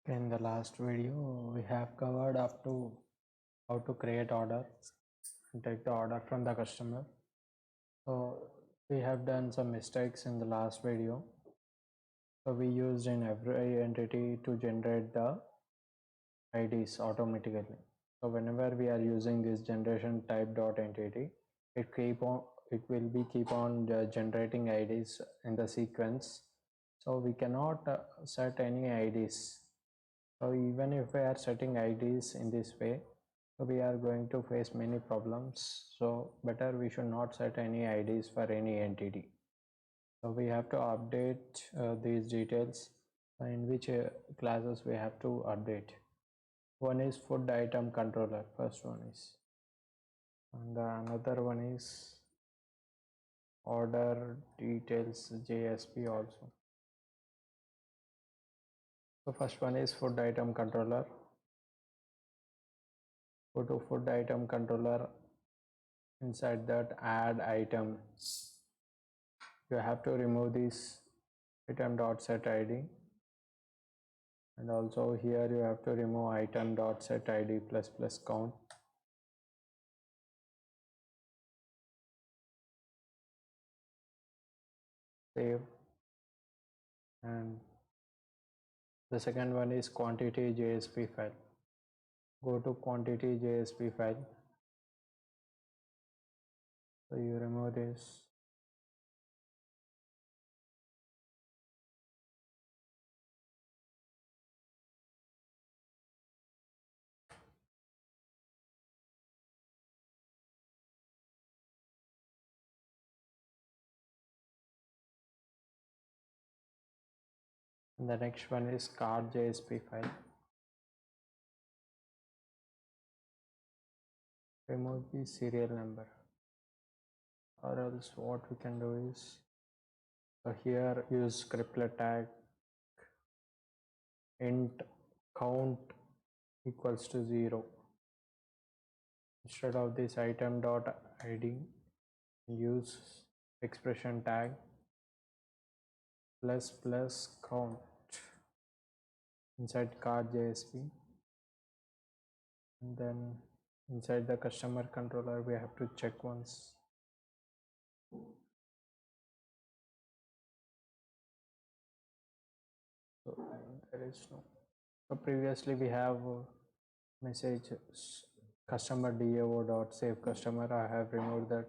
In the last video, we have covered up to how to create order and take the order from the customer. So we have done some mistakes in the last video. So we used in every entity to generate the IDs automatically. So whenever we are using this generation type dot entity, it will be keep on generating IDs in the sequence. So we cannot set any IDs. So even if we are setting IDs in this way, so we are going to face many problems. So better we should not set any IDs for any entity. So we have to update these details. In which classes we have to update. One is food item controller, first one is, and another one is order details JSP also. So first one is food item controller. Go to food item controller. Inside that add item, you have to remove this item dot set ID, and also here you have to remove item dot set ID plus plus count. Save. And the second one is quantity JSP file. Go to quantity JSP file. So you remove this. And the next one is card JSP file. Remove the serial number. Or else what we can do is, so here use scriptlet tag int count equals to 0. Instead of this item dot id, use expression tag plus plus count inside card JSP, and then inside the customer controller we have to check once. So there is no. So previously we have message customer DAO dot save customer. I have removed that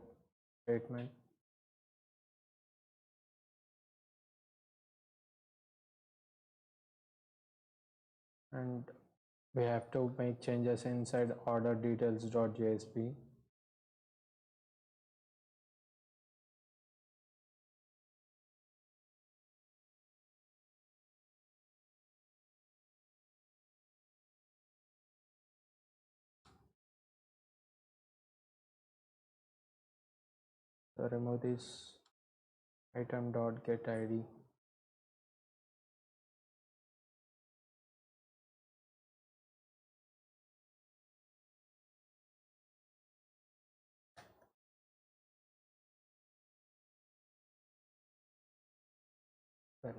statement. And we have to make changes inside order details dot JSP. So remove this item dot get ID. Well,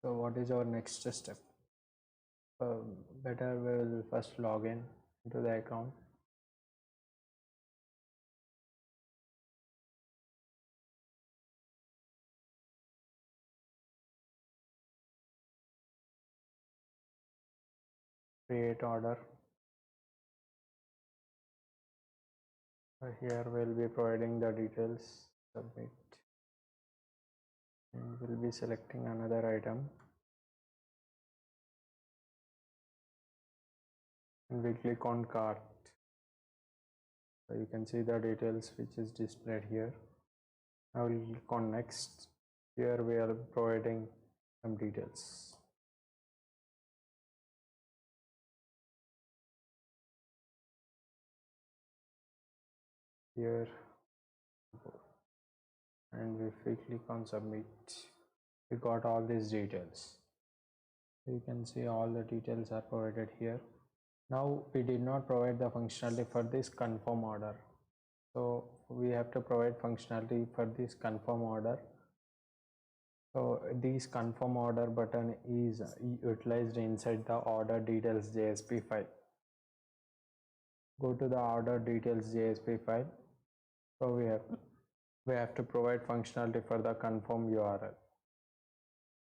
so what is our next step? Better we will first log in into the account. Create order. Here we'll be providing the details. Submit. And we'll be selecting another item. And we click on cart. So you can see the details which is displayed here. Now we'll click on next. Here we are providing some details. Here, and if we click on submit, we got all these details. You can see all the details are provided here. Now we did not provide the functionality for this confirm order. So we have to provide functionality for this confirm order. So this confirm order button is utilized inside the order details JSP file. Go to the order details JSP file. So we have to provide functionality for the confirm URL.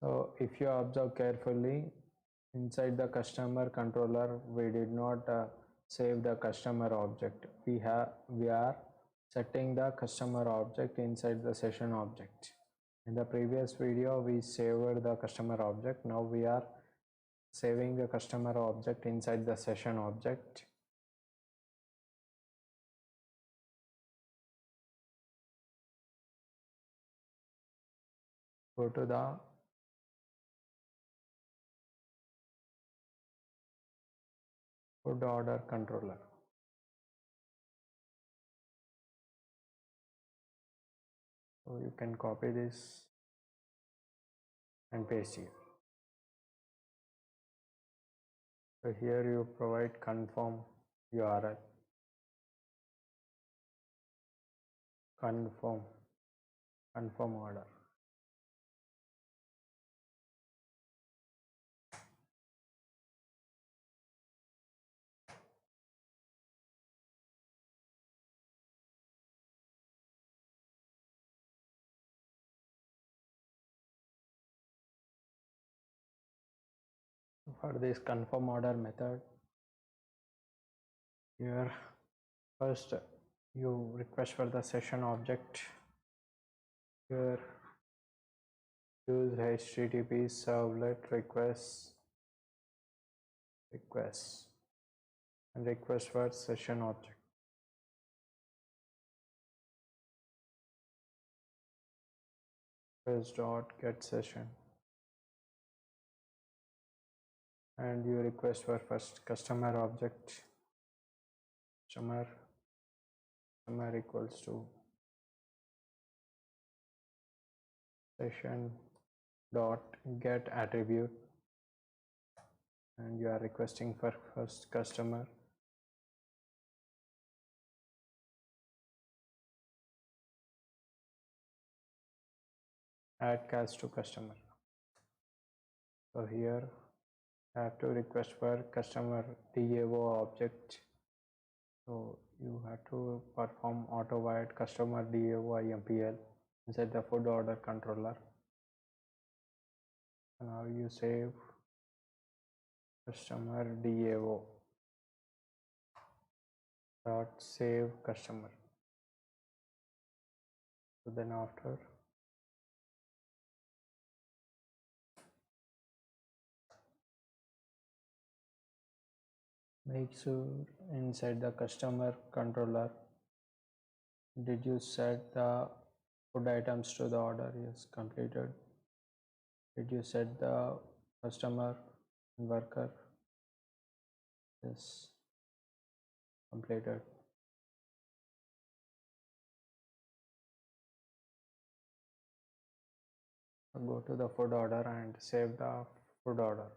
So if you observe carefully, inside the customer controller, we did not save the customer object. We are setting the customer object inside the session object. In the previous video, we saved the customer object. Now we are saving the customer object inside the session object. Go to the food order controller. So you can copy this and paste it. So here you provide confirm URL. Confirm order. For this confirm order method, here first you request for the session object. Here use HTTP servlet request and request for session object. Request dot get session, and you request for first customer object. Customer equals to session dot get attribute, and you are requesting for first customer. Add cache to customer. So here I have to request for customer DAO object. So you have to perform auto void customer DAO IMPL inside the food order controller. Now you save customer DAO dot save customer. So then after make sure inside the customer controller, did you set the food items to the order? Yes, completed. Did you set the customer and worker? Yes, completed. Go to the food order and save the food order.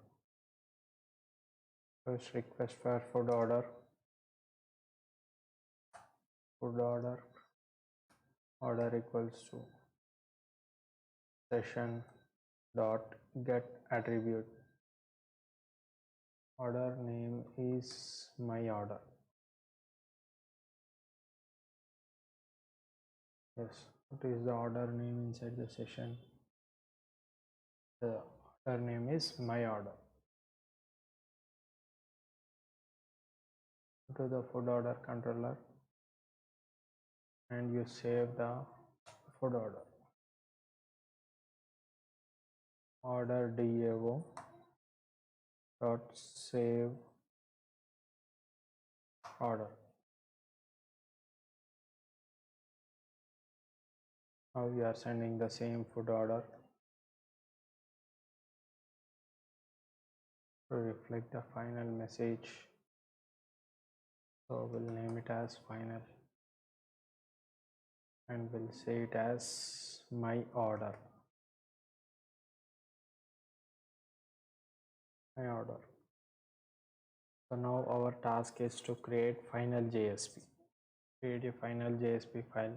First request for food order equals to session dot get attribute. Order name is my order. Yes, what is the order name inside the session? The order name is my order. Go to the food order controller and you save the food order. Order DAO dot save order. Now we are sending the same food order to reflect the final message. So we'll name it as final and we'll say it as my order. So now our task is to create final JSP. Create a final JSP file.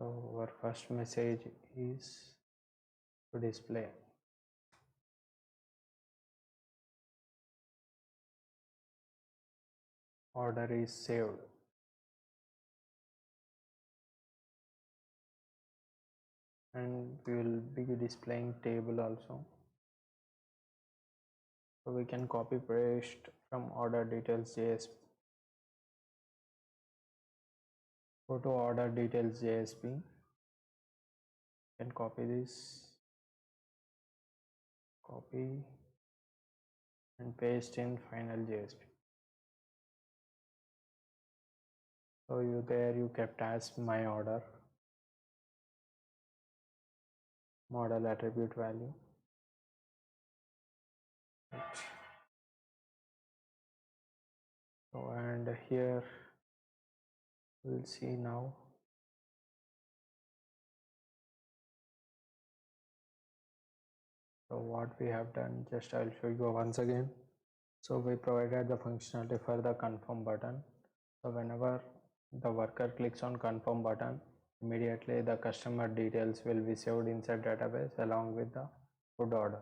So our first message is to display order is saved. And we will be displaying table also. So we can copy paste from order details JSP. Go to order details JSP. Can copy this, copy and paste in final JSP. So you kept as my order model attribute value. So and here we'll see now. So what we have done, just I'll show you once again. So we provided the functionality for the confirm button. So whenever the worker clicks on confirm button, immediately the customer details will be saved inside database along with the food order.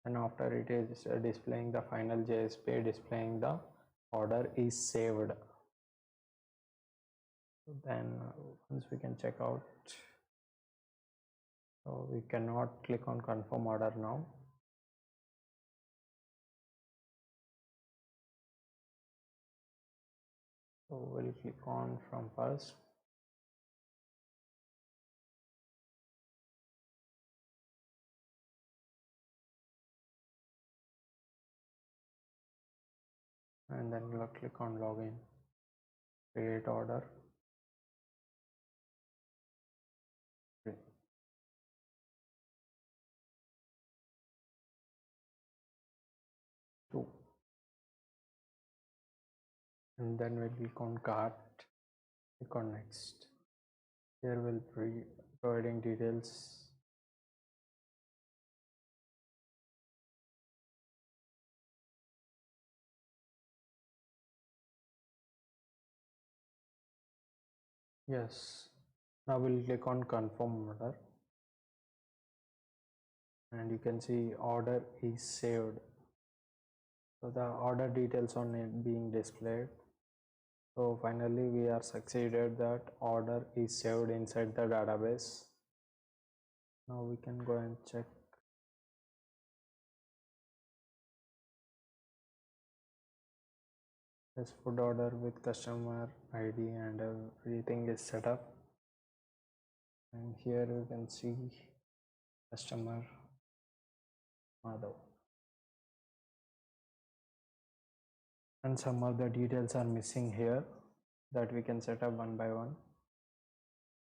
And after it is displaying the final JSP, displaying the order is saved. So then once we can check out, so we cannot click on confirm order now. So we'll click on from first. And then we'll click on login, create order. 2, and then we'll click on cart, click on next. Here we'll be providing details. Yes, now we'll click on confirm order, and you can see order is saved. So the order details on it being displayed. So finally we are succeeded that order is saved inside the database. Now we can go and check. This food order with customer ID and everything is set up. And here you can see customer Madhav. And some of the details are missing here that we can set up one by one.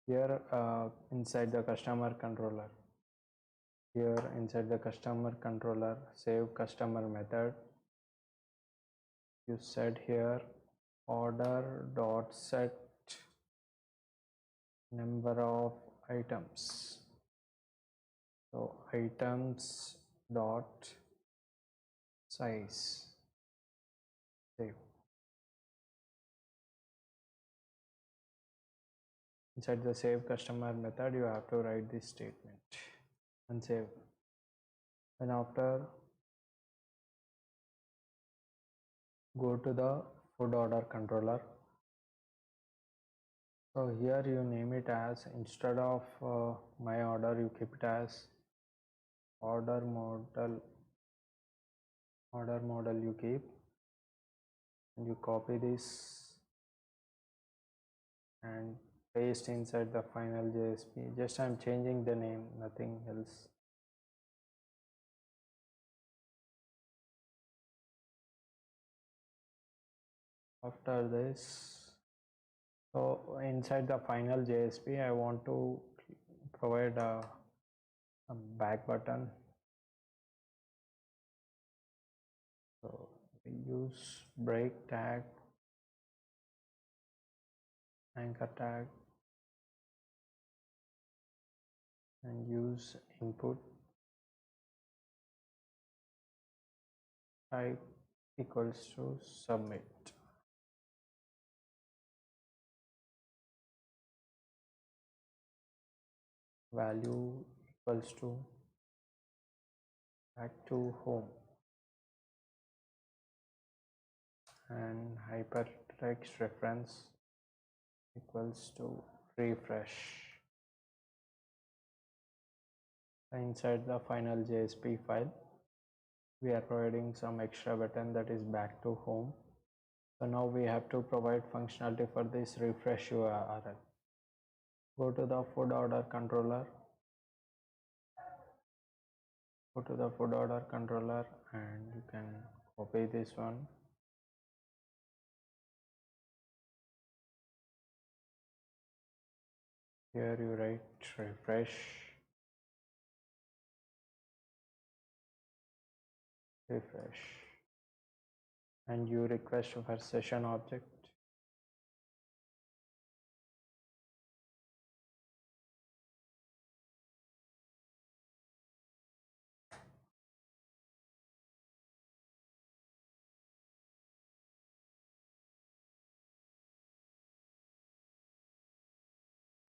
Here inside the customer controller, here inside the customer controller, save customer method, you set here order dot set number of items. So items dot size, save. Inside the save customer method, you have to write this statement and save. And after, go to the food order controller. So here you name it as, instead of my order, you keep it as order model you keep, and you copy this and paste inside the final JSP. Just I'm changing the name, nothing else. After this, so inside the final JSP, I want to provide a back button. So we use break tag, anchor tag, and use input type equals to submit. value equals to back to home, and hypertext reference equals to refresh. Inside the final JSP file, we are providing some extra button that is back to home. So now we have to provide functionality for this refresh URL. Go to the food order controller. Go to the food order controller and you can copy this one. Here you write refresh. Refresh. And you request for session object.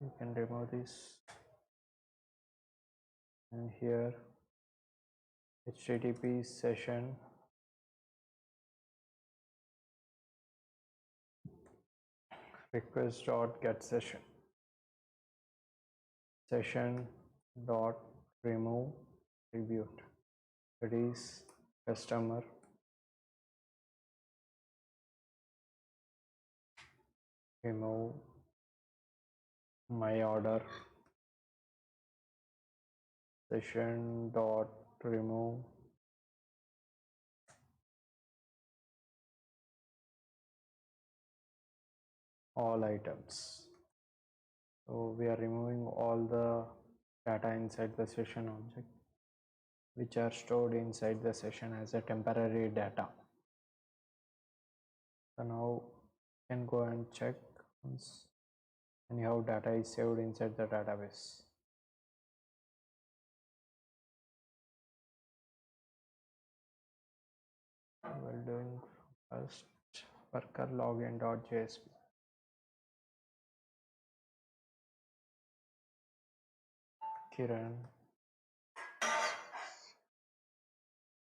You can remove this, and here HTTP session request dot get session dot remove tribute, that is customer remove my order session dot remove all items. So we are removing all the data inside the session object which are stored inside the session as a temporary data. So now you can go and check once anyhow data is saved inside the database. We're doing first worker login.jsp. Kiran,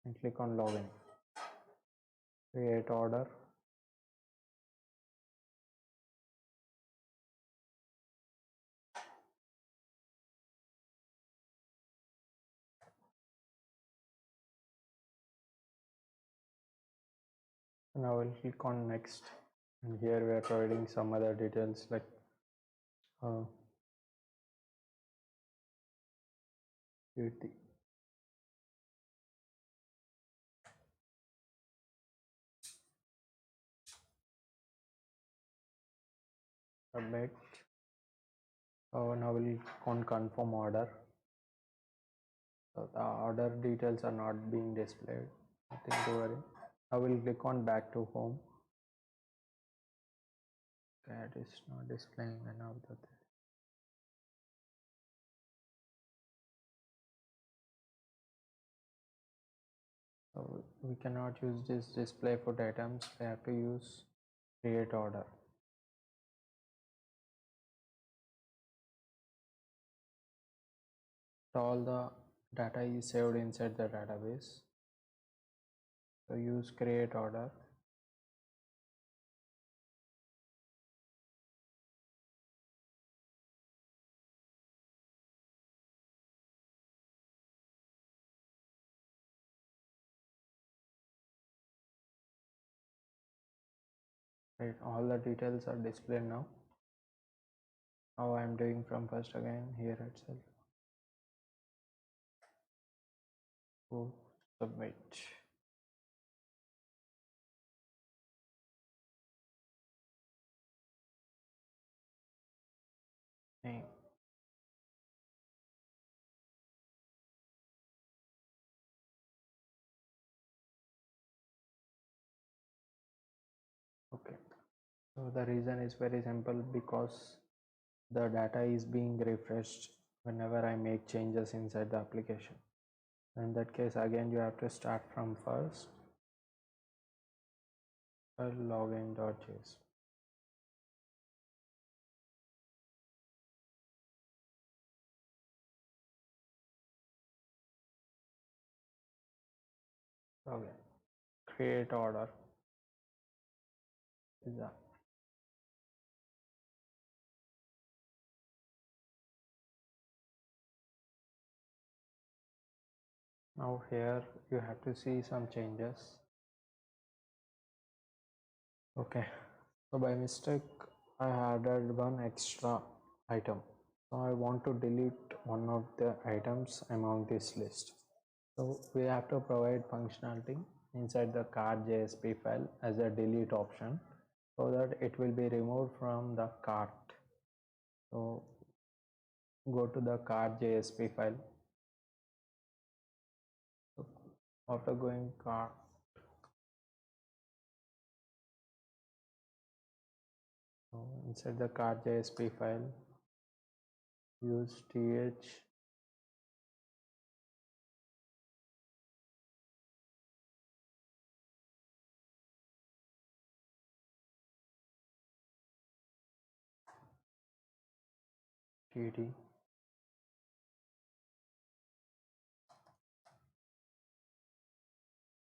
and click on login. Create order. Now we'll click on next, and here we are providing some other details like duty. Submit. Now we'll click on confirm order. So the order details are not being displayed. Nothing to worry. Now we'll click on back to home. That is not displaying enough. So we cannot use this display food items. We have to use create order. So all the data is saved inside the database. So use create order. Right, all the details are displayed now. Now I am doing from first again here itself. Go submit. Name. Okay. So the reason is very simple, because the data is being refreshed whenever I make changes inside the application. In that case, again you have to start from first. Login.js. Okay, create order. Yeah. Now here you have to see some changes. Okay, so by mistake I added one extra item, so I want to delete one of the items among this list. So we have to provide functionality inside the cart JSP file as a delete option so that it will be removed from the cart. So go to the cart JSP file. So after going cart, so inside the cart JSP file, use th td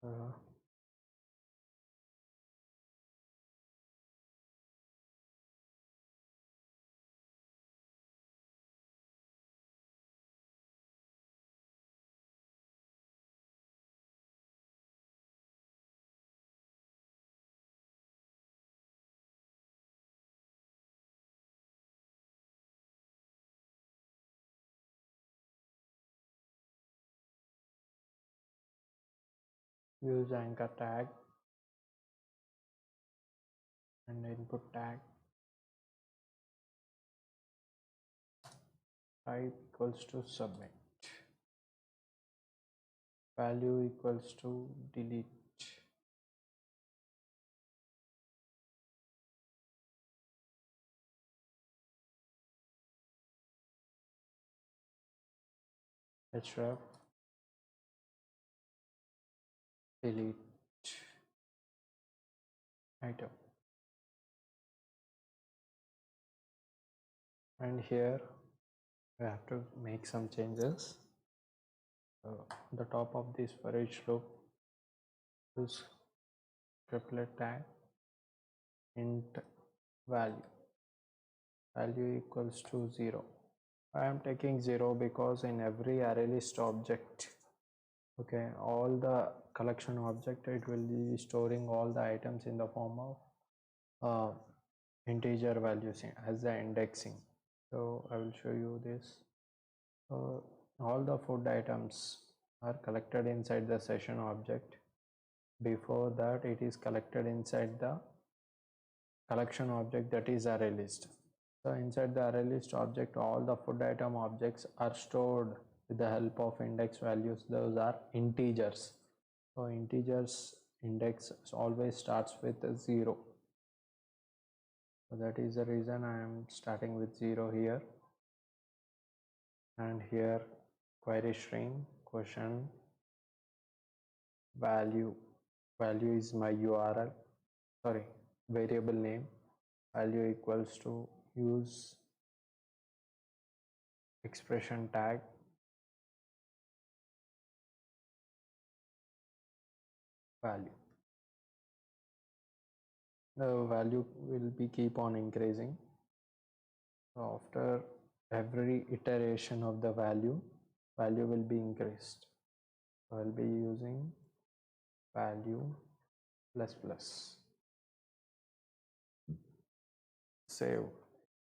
uh, use anchor tag and input tag type equals to submit, value equals to delete, href delete item. And here we have to make some changes. On the top of this for each loop, use triplet tag int value equals to 0. I am taking 0 because in every array list object, okay, all the collection object, it will be storing all the items in the form of integer values as the indexing. So I will show you this. So all the food items are collected inside the session object. Before that, it is collected inside the collection object, that is array list. So inside the array list object, all the food item objects are stored with the help of index values. Those are integers. So integers index always starts with 0. So that is the reason I am starting with 0 here. And here query string question value is my URL, sorry, variable name, value equals to use expression tag value. The value will be keep on increasing. So after every iteration of the value will be increased. So I'll be using value plus plus. Save.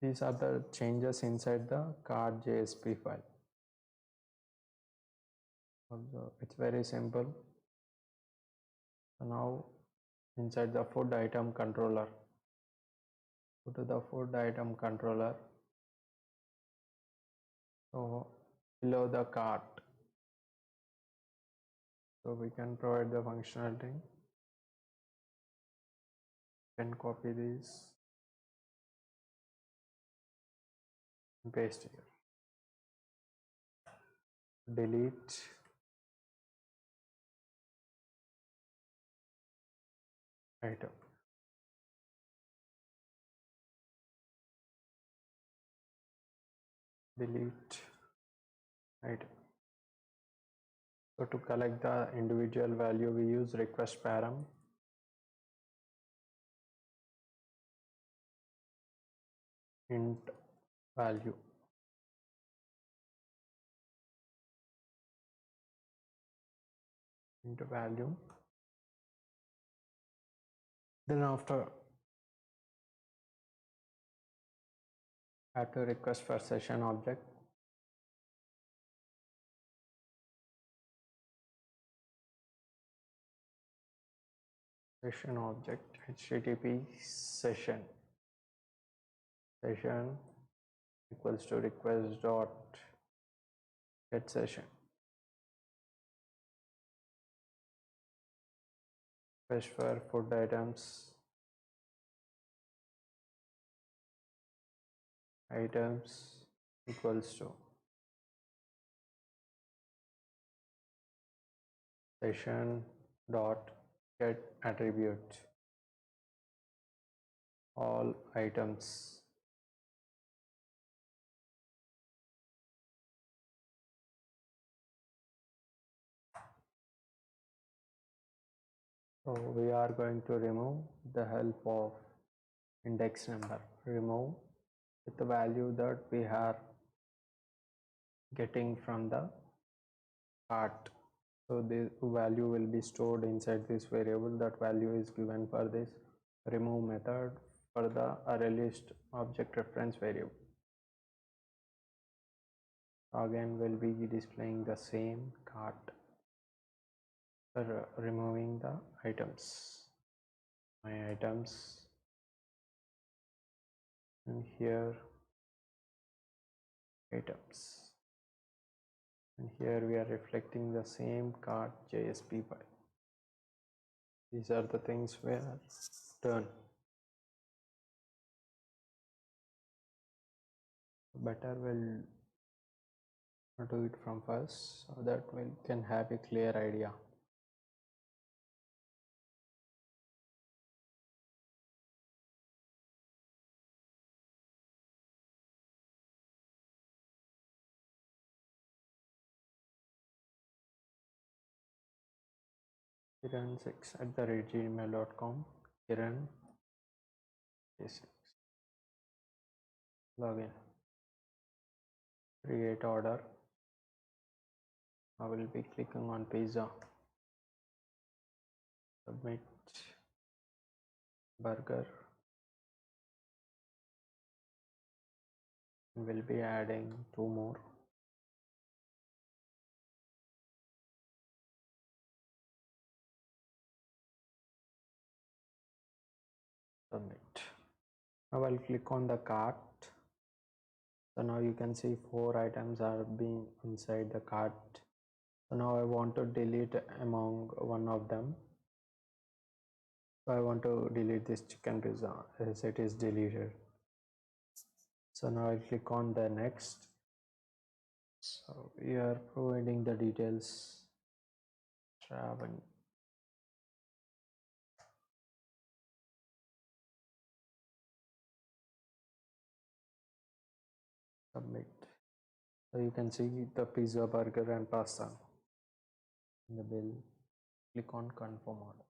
These are the changes inside the cart JSP file. Also, it's very simple. So now inside the food item controller, go to the food item controller. So below the cart, so we can provide the functionality. Can copy this and paste here. Delete item. Delete item. So to collect the individual value, we use request param. Int value. Int value. Then after add to request for session object. Session object http session equals to request dot get session. Request for food items equals to session dot get attribute all items. So we are going to remove the help of index number. Remove with the value that we are getting from the cart. So the value will be stored inside this variable. That value is given for this remove method for the array list object reference variable. Again, we'll be displaying the same cart for removing the items. My items, and here items, and here we are reflecting the same cart JSP file. These are the things we are done. Better we'll do it from first so that we can have a clear idea. Kiran6@gmail.com. Kiran 6. Login. Create order. I will be clicking on pizza. Submit burger. We'll be adding 2 more. Submit. Now I'll click on the cart. So now you can see 4 items are being inside the cart. So now I want to delete among one of them. So I want to delete this chicken pizza as it is deleted. So now I click on the next. So we are providing the details. Travel. Submit. So you can see the pizza, burger and pasta in the bill. Click on confirm order.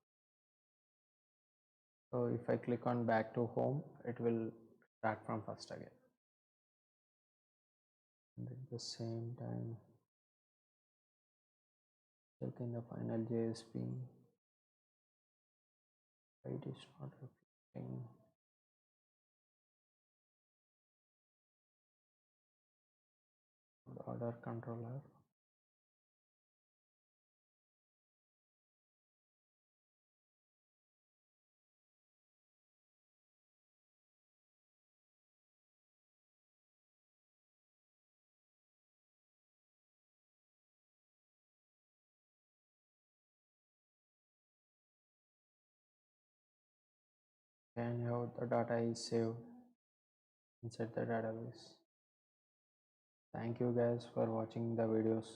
So if I click on back to home, it will start from first again. And at the same time, check in the final JSP. It is not reflecting. The order controller. And how the data is saved inside the database. Thank you guys for watching the videos.